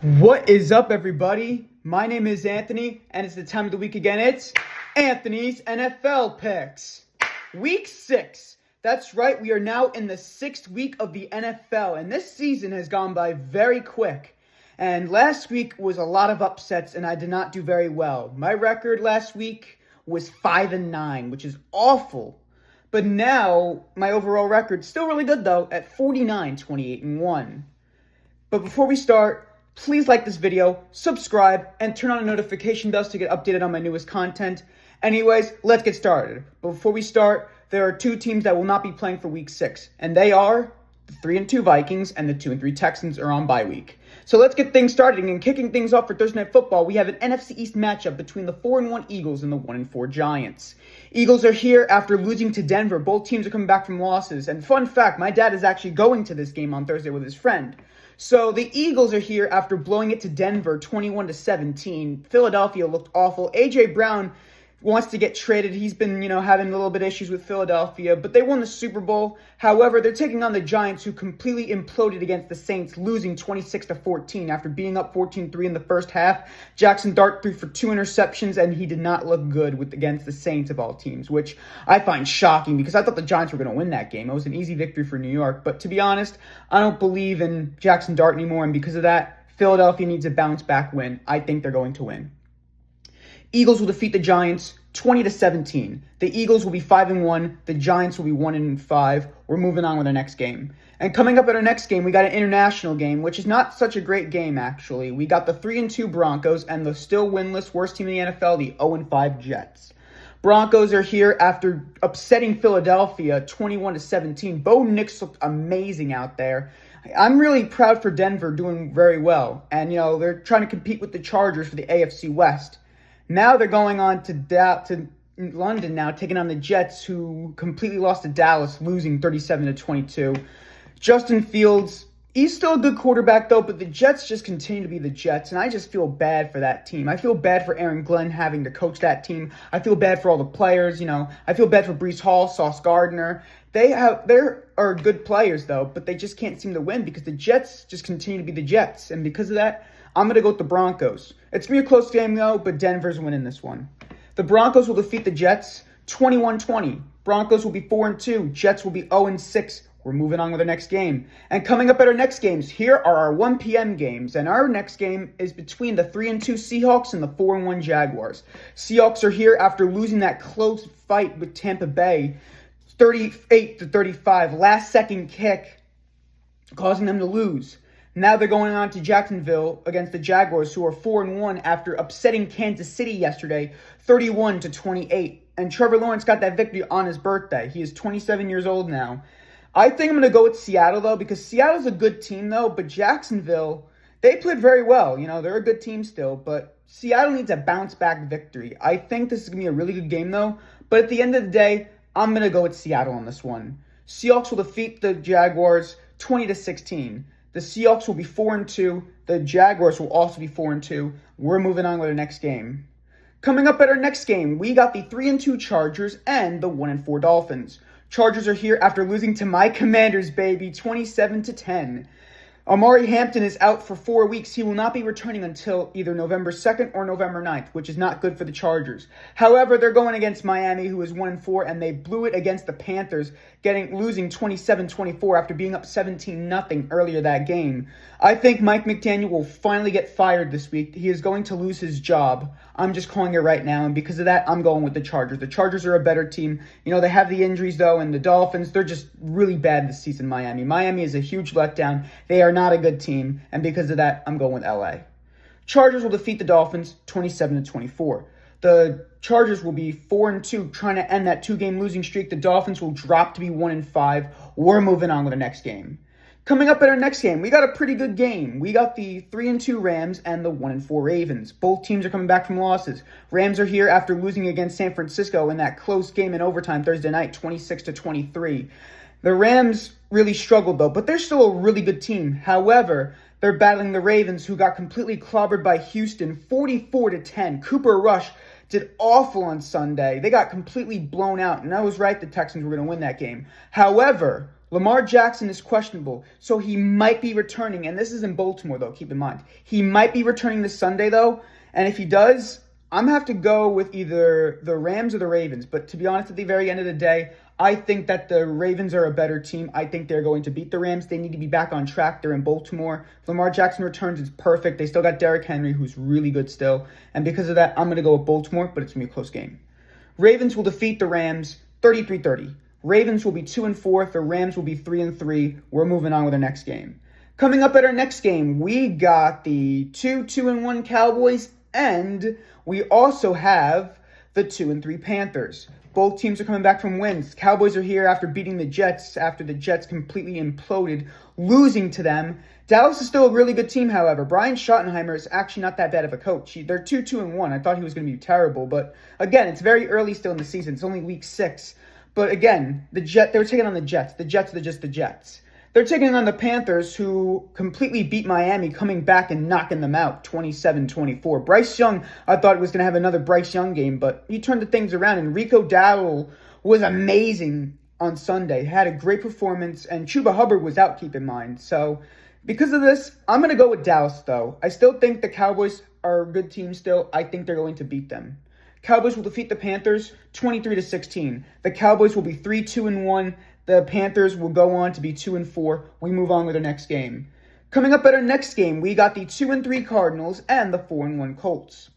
What is up, everybody? My name is Anthony, and it's the time of the week again. It's Anthony's NFL Picks. Week 6. That's right, we are now in the 6th week of the NFL, and this season has gone by very quick. And last week was a lot of upsets, and I did not do very well. My record last week was 5-9, which is awful. But now, my overall record is still really good, though, at 49, 28-1. But before we start, please like this video, subscribe, and turn on the notification bells to get updated on my newest content. Anyways, let's get started. But before we start, there are two teams that will not be playing for Week 6, and they are the 3-2 Vikings and the 2-3 Texans are on bye week. So let's get things started, and kicking things off for Thursday Night Football, we have an NFC East matchup between the 4-1 Eagles and the 1-4 Giants. Eagles are here after losing to Denver. Both teams are coming back from losses, and fun fact, my dad is actually going to this game on Thursday with his friend. So the Eagles are here after blowing it to Denver 21-17. Philadelphia looked awful. A.J. Brown wants to get traded. He's been, having a little bit of issues with Philadelphia, but they won the Super Bowl. However, they're taking on the Giants, who completely imploded against the Saints, losing 26-14 after being up 14-3 in the first half. Jackson Dart threw for 2 interceptions, and he did not look good against the Saints of all teams, which I find shocking because I thought the Giants were going to win that game. It was an easy victory for New York, but to be honest, I don't believe in Jackson Dart anymore, and because of that, Philadelphia needs a bounce-back win. I think they're going to win. Eagles will defeat the Giants 20-17. The Eagles will be 5-1. The Giants will be 1-5. We're moving on with our next game. And coming up at our next game, we got an international game, which is not such a great game, actually. We got the 3-2 Broncos and the still winless worst team in the NFL, the 0-5 Jets. Broncos are here after upsetting Philadelphia 21-17. Bo Nix looked amazing out there. I'm really proud for Denver doing very well. And, they're trying to compete with the Chargers for the AFC West. Now they're going on to London now, taking on the Jets, who completely lost to Dallas, losing 37-22. Justin Fields, he's still a good quarterback, though, but the Jets just continue to be the Jets, and I just feel bad for that team. I feel bad for Aaron Glenn having to coach that team. I feel bad for all the players, I feel bad for Breece Hall, Sauce Gardner. They are good players, though, but they just can't seem to win because the Jets just continue to be the Jets, and because of that, I'm going to go with the Broncos. It's going to be a close game, though, but Denver's winning this one. The Broncos will defeat the Jets 21-20. Broncos will be 4-2. Jets will be 0-6. We're moving on with our next game. And coming up at our next games, here are our 1 p.m. games. And our next game is between the 3-2 Seahawks and the 4-1 Jaguars. Seahawks are here after losing that close fight with Tampa Bay, 38-35. Last-second kick, causing them to lose. Now they're going on to Jacksonville against the Jaguars, who are 4-1 after upsetting Kansas City yesterday, 31-28. And Trevor Lawrence got that victory on his birthday. He is 27 years old now. I think I'm going to go with Seattle, though, because Seattle's a good team, though, but Jacksonville, they played very well. They're a good team still, but Seattle needs a bounce-back victory. I think this is going to be a really good game, though, but at the end of the day, I'm going to go with Seattle on this one. Seahawks will defeat the Jaguars 20-16. The Seahawks will be 4-2. The Jaguars will also be 4-2. We're moving on with our next game. Coming up at our next game, we got the 3-2 Chargers and the 1-4 Dolphins. Chargers are here after losing to my Commanders, baby, 27-10. Amari Hampton is out for 4 weeks. He will not be returning until either November 2nd or November 9th, which is not good for the Chargers. However, they're going against Miami, who is 1-4, and they blew it against the Panthers, losing 27-24 after being up 17-0 earlier that game. I think Mike McDaniel will finally get fired this week. He is going to lose his job. I'm just calling it right now, and because of that, I'm going with the Chargers. The Chargers are a better team. They have the injuries, though, and the Dolphins, they're just really bad this season, Miami. Miami is a huge letdown. They are not a good team, and because of that, I'm going with LA. Chargers will defeat the Dolphins 27-24. The Chargers will be 4-2, trying to end that 2-game losing streak. The Dolphins will drop to be 1-5. We're moving on with the next game. Coming up at our next game, we got a pretty good game. We got the 3-2 Rams and the 1-4 Ravens. Both teams are coming back from losses. Rams are here after losing against San Francisco in that close game in overtime Thursday night, 26-23. The Rams really struggled, though, but they're still a really good team. However, they're battling the Ravens, who got completely clobbered by Houston, 44-10. Cooper Rush did awful on Sunday. They got completely blown out, and I was right, the Texans were going to win that game. However, Lamar Jackson is questionable, so he might be returning. And this is in Baltimore, though, keep in mind. He might be returning this Sunday, though. And if he does, I'm going to have to go with either the Rams or the Ravens. But to be honest, at the very end of the day, I think that the Ravens are a better team. I think they're going to beat the Rams. They need to be back on track. They're in Baltimore. If Lamar Jackson returns, it's perfect. They still got Derrick Henry, who's really good still. And because of that, I'm going to go with Baltimore, but it's going to be a close game. Ravens will defeat the Rams 33-30. Ravens will be 2-4. The Rams will be 3-3. We're moving on with our next game. Coming up at our next game, we got the 2-1 Cowboys, and we also have the 2-3 Panthers. Both teams are coming back from wins. Cowboys are here after beating the Jets, after the Jets completely imploded, losing to them. Dallas is still a really good team, however. Brian Schottenheimer is actually not that bad of a coach. They're 2-1. I thought he was going to be terrible, but again, it's very early still in the season. It's only week 6. But again, they were taking on the Jets. The Jets are just the Jets. They're taking on the Panthers, who completely beat Miami, coming back and knocking them out 27-24. Bryce Young, I thought was going to have another Bryce Young game, but he turned the things around. And Rico Dowdle was amazing on Sunday. Had a great performance, and Chuba Hubbard was out, keep in mind. So because of this, I'm going to go with Dallas, though. I still think the Cowboys are a good team still. I think they're going to beat them. Cowboys will defeat the Panthers 23-16. The Cowboys will be 3-2-1. The Panthers will go on to be 2-4. We move on with our next game. Coming up at our next game, we got the 2-3 Cardinals and the 4-1 Colts.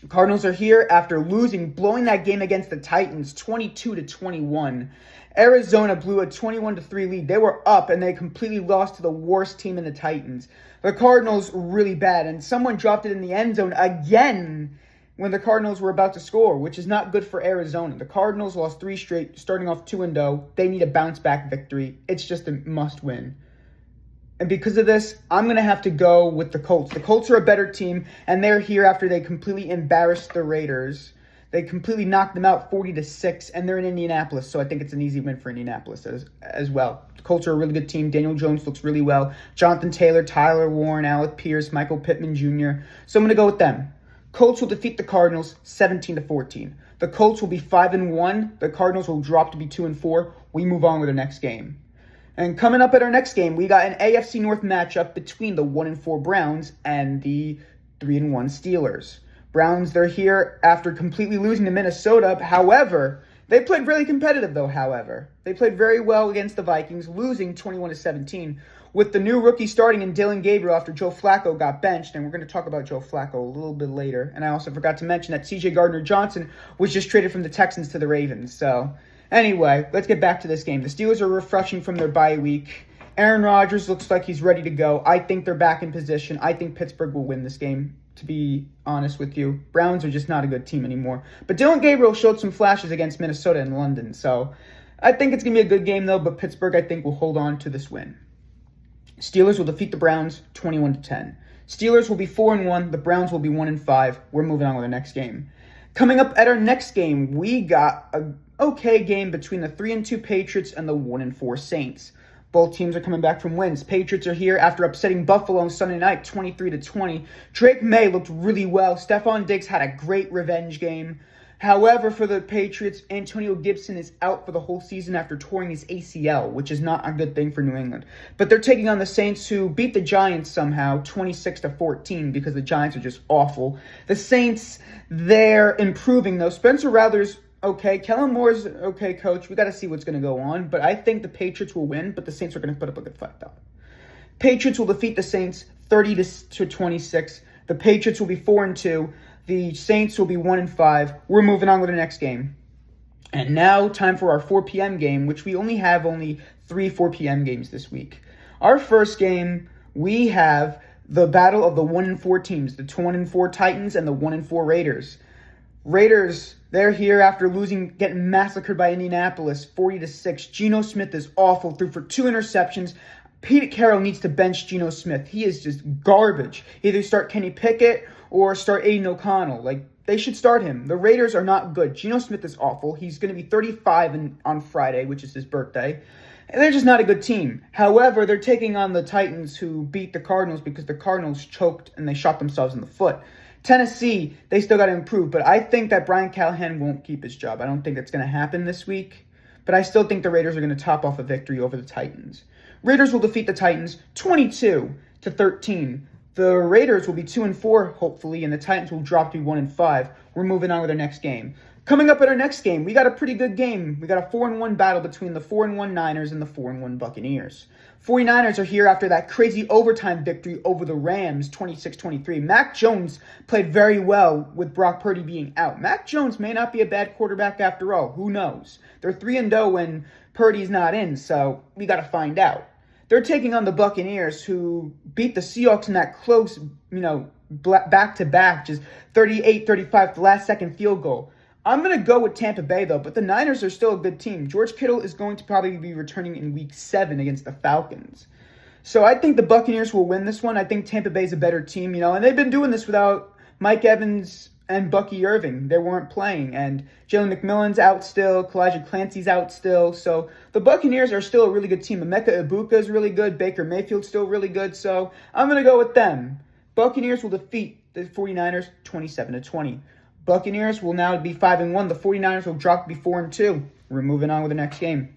The Cardinals are here after blowing that game against the Titans 22-21. Arizona blew a 21-3 lead. They were up and they completely lost to the worst team in the Titans. The Cardinals were really bad, and someone dropped it in the end zone again when the Cardinals were about to score, which is not good for Arizona. The Cardinals lost 3 straight, starting off 2-0. They need a bounce-back victory. It's just a must-win. And because of this, I'm going to have to go with the Colts. The Colts are a better team, and they're here after they completely embarrassed the Raiders. They completely knocked them out 40-6, and they're in Indianapolis, so I think it's an easy win for Indianapolis as well. The Colts are a really good team. Daniel Jones looks really well. Jonathan Taylor, Tyler Warren, Alec Pierce, Michael Pittman Jr. So I'm going to go with them. Colts will defeat the Cardinals 17-14. The Colts will be 5-1. The Cardinals will drop to be 2-4. We move on with our next game. And coming up at our next game, we got an AFC North matchup between the 1-4 Browns and the 3-1 Steelers. Browns, they're here after completely losing to Minnesota. However, they played really competitive, though, however. They played very well against the Vikings, losing 21-17. With the new rookie starting in Dillon Gabriel after Joe Flacco got benched, and we're going to talk about Joe Flacco a little bit later. And I also forgot to mention that C.J. Gardner-Johnson was just traded from the Texans to the Ravens. So, anyway, let's get back to this game. The Steelers are refreshing from their bye week. Aaron Rodgers looks like he's ready to go. I think they're back in position. I think Pittsburgh will win this game, to be honest with you. Browns are just not a good team anymore. But Dillon Gabriel showed some flashes against Minnesota and London. So, I think it's going to be a good game, though. But Pittsburgh, I think, will hold on to this win. Steelers will defeat the Browns 21-10. Steelers will be 4-1. The Browns will be 1-5. We're moving on with the next game. Coming up at our next game, we got an okay game between the 3-2 Patriots and the 1-4 Saints. Both teams are coming back from wins. Patriots are here after upsetting Buffalo on Sunday night 23-20. Drake May looked really well. Stephon Diggs had a great revenge game. However, for the Patriots, Antonio Gibson is out for the whole season after touring his ACL, which is not a good thing for New England. But they're taking on the Saints, who beat the Giants somehow, 26-14, because the Giants are just awful. The Saints, they're improving, though. Spencer Rattler's okay. Kellen Moore's okay, coach. We got to see what's going to go on. But I think the Patriots will win, but the Saints are going to put up a good fight, though. Patriots will defeat the Saints 30-26. The Patriots will be 4-2. The Saints will be 1-5. We're moving on with the next game. And now, time for our 4 p.m. game, which we have 3 4 p.m. games this week. Our first game, we have the battle of the 1-4 teams, the 1-4 Titans and the 1-4 Raiders. Raiders, they're here after getting massacred by Indianapolis, 40-6. Geno Smith is awful, threw for 2 interceptions. Pete Carroll needs to bench Geno Smith. He is just garbage. Either start Kenny Pickett or start Aiden O'Connell. They should start him. The Raiders are not good. Geno Smith is awful. He's going to be 35 on Friday, which is his birthday. And they're just not a good team. However, they're taking on the Titans, who beat the Cardinals because the Cardinals choked and they shot themselves in the foot. Tennessee, they still got to improve, but I think that Brian Callahan won't keep his job. I don't think that's going to happen this week. but I still think the Raiders are going to top off a victory over the Titans. Raiders will defeat the Titans 22-13. The Raiders will be 2-4, hopefully, and the Titans will drop to 1-5. We're moving on with our next game. Coming up at our next game, we got a pretty good game. We got a 4-1 battle between the 4-1 Niners and the 4-1 Buccaneers. 49ers are here after that crazy overtime victory over the Rams, 26-23. Mac Jones played very well with Brock Purdy being out. Mac Jones may not be a bad quarterback after all. Who knows? They're 3-0 when Purdy's not in, so we got to find out. They're taking on the Buccaneers, who beat the Seahawks in that close, back-to-back, just 38-35, the last-second field goal. I'm going to go with Tampa Bay, though, but the Niners are still a good team. George Kittle is going to probably be returning in Week 7 against the Falcons. So I think the Buccaneers will win this one. I think Tampa Bay is a better team, and they've been doing this without Mike Evans and Bucky Irving. They weren't playing, and Jalen McMillan's out still, Kalijah Clancy's out still, so the Buccaneers are still a really good team. Emeka Ibuka is really good, Baker Mayfield's still really good, so I'm going to go with them. Buccaneers will defeat the 49ers 27-20. Buccaneers will now be 5-1. The 49ers will drop to be 4-2. We're moving on with the next game.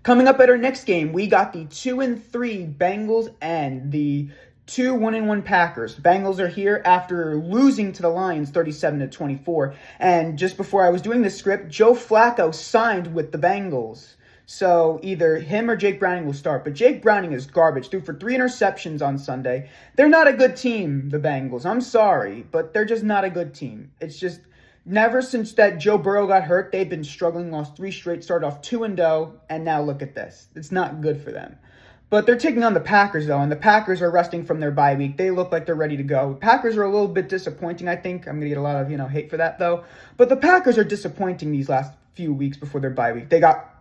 Coming up at our next game, we got the 2-3 Bengals and the 1-1 Packers. Bengals are here after losing to the Lions 37-24. And just before I was doing this script, Joe Flacco signed with the Bengals. So either him or Jake Browning will start. But Jake Browning is garbage. Threw for 3 interceptions on Sunday. They're not a good team, the Bengals. I'm sorry, but they're just not a good team. It's just never since that Joe Burrow got hurt, they've been struggling. Lost 3 straight, started off 2-0, and now look at this. It's not good for them. But they're taking on the Packers, though, and the Packers are resting from their bye week. They look like they're ready to go. Packers are a little bit disappointing, I think. I'm going to get a lot of, hate for that, though. But the Packers are disappointing these last few weeks before their bye week.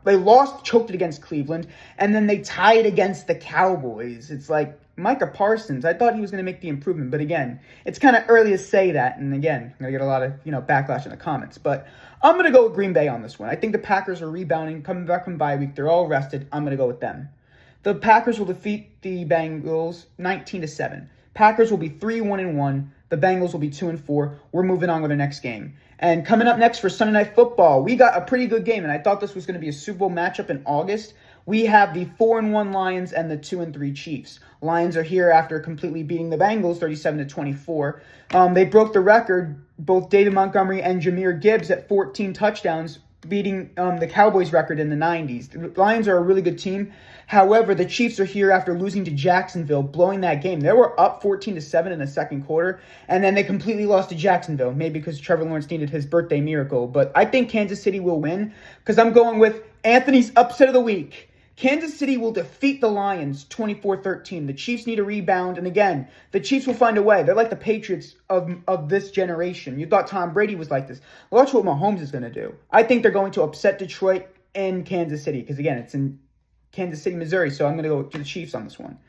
They lost, choked it against Cleveland, and then they tied against the Cowboys. It's like Micah Parsons. I thought he was going to make the improvement, but again, it's kind of early to say that. And again, I'm going to get a lot of, backlash in the comments, but I'm going to go with Green Bay on this one. I think the Packers are rebounding, coming back from bye week. They're all rested. I'm going to go with them. The Packers will defeat the Bengals 19-7. Packers will be 3-1-1. The Bengals will be 2-4. We're moving on with the next game. And coming up next for Sunday Night Football, we got a pretty good game, and I thought this was going to be a Super Bowl matchup in August. We have the 4-1 Lions and the 2-3 Chiefs. Lions are here after completely beating the Bengals 37-24. They broke the record, both David Montgomery and Jahmyr Gibbs, at 14 touchdowns, beating the Cowboys record in the 90s. The Lions are a really good team. However, the Chiefs are here after losing to Jacksonville, blowing that game. They were up 14-7 in the second quarter, and then they completely lost to Jacksonville, maybe because Trevor Lawrence needed his birthday miracle. But I think Kansas City will win because I'm going with Anthony's upset of the week. Kansas City will defeat the Lions 24-13. The Chiefs need a rebound, and again, the Chiefs will find a way. They're like the Patriots of this generation. You thought Tom Brady was like this. Watch what Mahomes is going to do. I think they're going to upset Detroit and Kansas City because, again, it's in Kansas City, Missouri, so I'm going to go to the Chiefs on this one.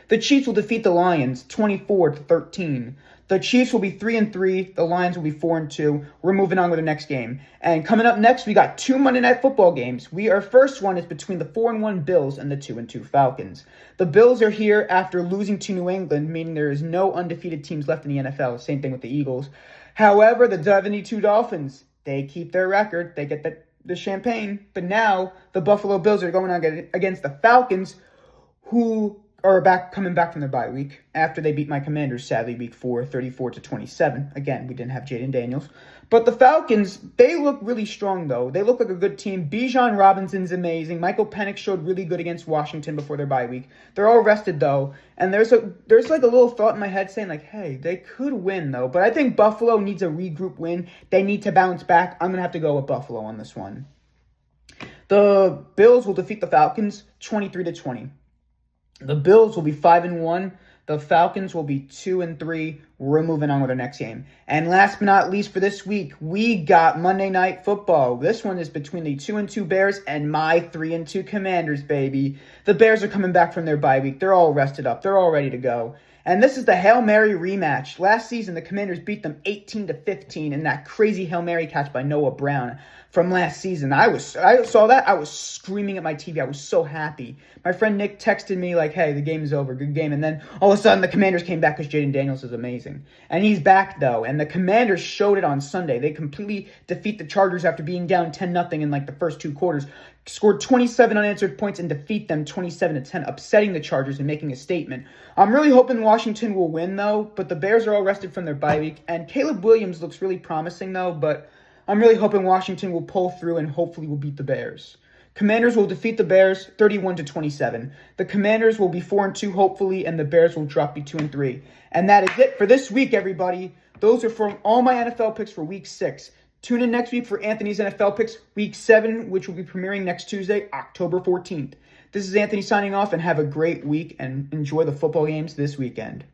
The Chiefs will defeat the Lions 24-13. The Chiefs will be 3-3. The Lions will be 4-2. We're moving on with the next game. And coming up next, we got 2 Monday Night Football games. Our first one is between the 4-1 Bills and the 2-2 Falcons. The Bills are here after losing to New England, meaning there is no undefeated teams left in the NFL. Same thing with the Eagles. However, the 72 Dolphins, they keep their record. They get the champagne. But now the Buffalo Bills are going on against the Falcons, who are coming back from their bye week after they beat my Commanders, sadly, week 4, 34-27. Again, we didn't have Jaden Daniels. But the Falcons, they look really strong, though. They look like a good team. Bijan Robinson's amazing. Michael Penix showed really good against Washington before their bye week. They're all rested, though. And there's like a little thought in my head saying, like, hey, they could win, though. But I think Buffalo needs a regroup win. They need to bounce back. I'm going to have to go with Buffalo on this one. The Bills will defeat the Falcons 23-20. The Bills will be 5-1. The Falcons will be 2-3. We're moving on with our next game. And last but not least for this week, we got Monday Night Football. This one is between the 2-2 Bears and my 3-2 Commanders, baby. The Bears are coming back from their bye week. They're all rested up. They're all ready to go. And this is the Hail Mary rematch. Last season, the Commanders beat them 18-15 in that crazy Hail Mary catch by Noah Brown from last season. I saw that. I was screaming at my TV. I was so happy. My friend Nick texted me like, hey, the game is over. Good game. And then all of a sudden, the Commanders came back because Jaden Daniels is amazing. And he's back, though. And the Commanders showed it on Sunday. They completely defeat the Chargers after being down 10-0 in like the first 2 quarters. scored 27 unanswered points and defeat them 27-10, upsetting the Chargers and making a statement. I'm really hoping Washington will win, though, but the Bears are all rested from their bye week, and Caleb Williams looks really promising, though, but I'm really hoping Washington will pull through and hopefully will beat the Bears. Commanders will defeat the Bears 31-27. The Commanders will be 4-2, hopefully, and the Bears will drop be 2-3. And that is it for this week, everybody. Those are from all my NFL picks for Week 6. Tune in next week for Anthony's NFL Picks Week 7, which will be premiering next Tuesday, October 14th. This is Anthony signing off, and have a great week and enjoy the football games this weekend.